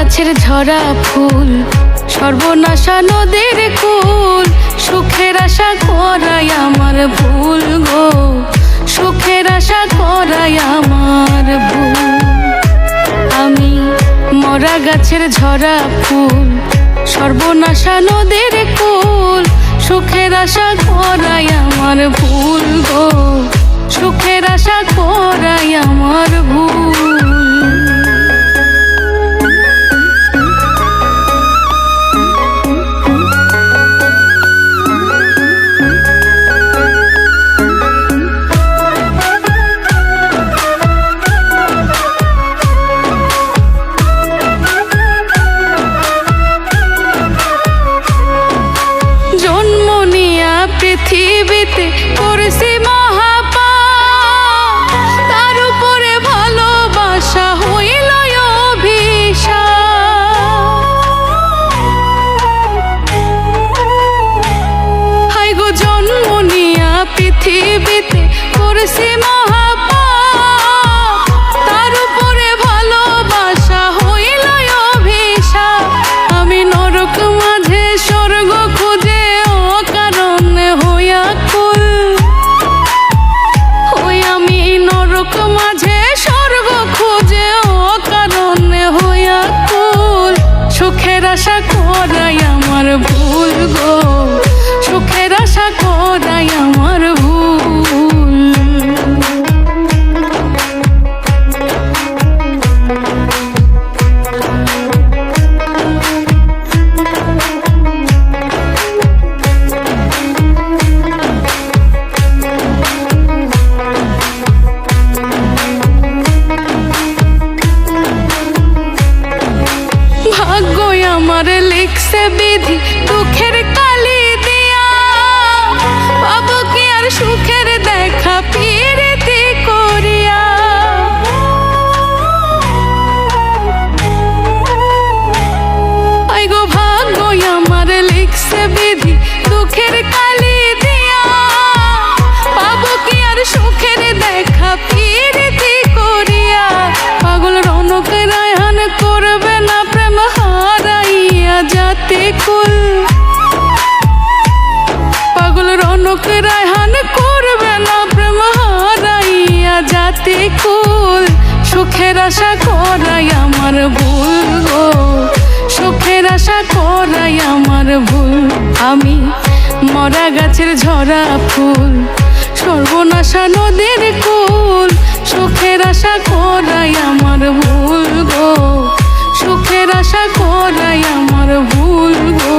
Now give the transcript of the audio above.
গাছের ঝরা ফুল, সর্বনাশা নদীর কুল, সুখের আশা করাই আমার ভুল গো, সুখের আশা করাই আমার ভুল। আমি মরা গাছের ঝরা ফুল, সর্বনাশা নদীর কুল, সুখের আশা করাই আমার ভুল গো, সুখের আশা করাই আমার ভুল। জন্ম নিয়া পৃথিবীতে করেছি মহাপাপ, তার উপরে ভালোবাসা হইল অভিশাপ। হাই গো জন্ম নিয়া পৃথিবীতে করেছি মহাপাপ, তার উপরে ভালোবাসা হইল অভিশাপ। আমি নরক মাঝে স্বর্গ খুঁজে অকারণে হইয়া কুল, ওই আমি নরক মাঝে স্বর্গ খুঁজে অকারণে হইয়া কুল। সুখের আশা করাই আমার ভুল গো, সুখের আশা করাই আমার ভুল। ভাগ্যই আমার লিখছে বিধি দুঃখের কালি দিয়া, পাবো কি আর সুখের দেখা প্রীতি করিয়া। আই গো ভাগ্যই আমার লিখছে বিধি দুঃখের কালি দিয়া, পাবো কি আর সুখের দেখা প্রীতি করিয়া। পাগল রনক রায়হান করবে না প্রেম হারাইয়া যাতে কুল, পাগল রনক রায়হান করবে না প্রেম হারাইয়া যাতে কুল। সুখের আশা করাই আমার ভুল গো, সুখের আশা করাই আমার ভুল। আমি মরা গাছের ঝরা ফুল, সর্বনাশা নদীর কুল, সুখের আশা করাই আমার ভুল গো, সুখের আশা করাই আমার ভুল গো।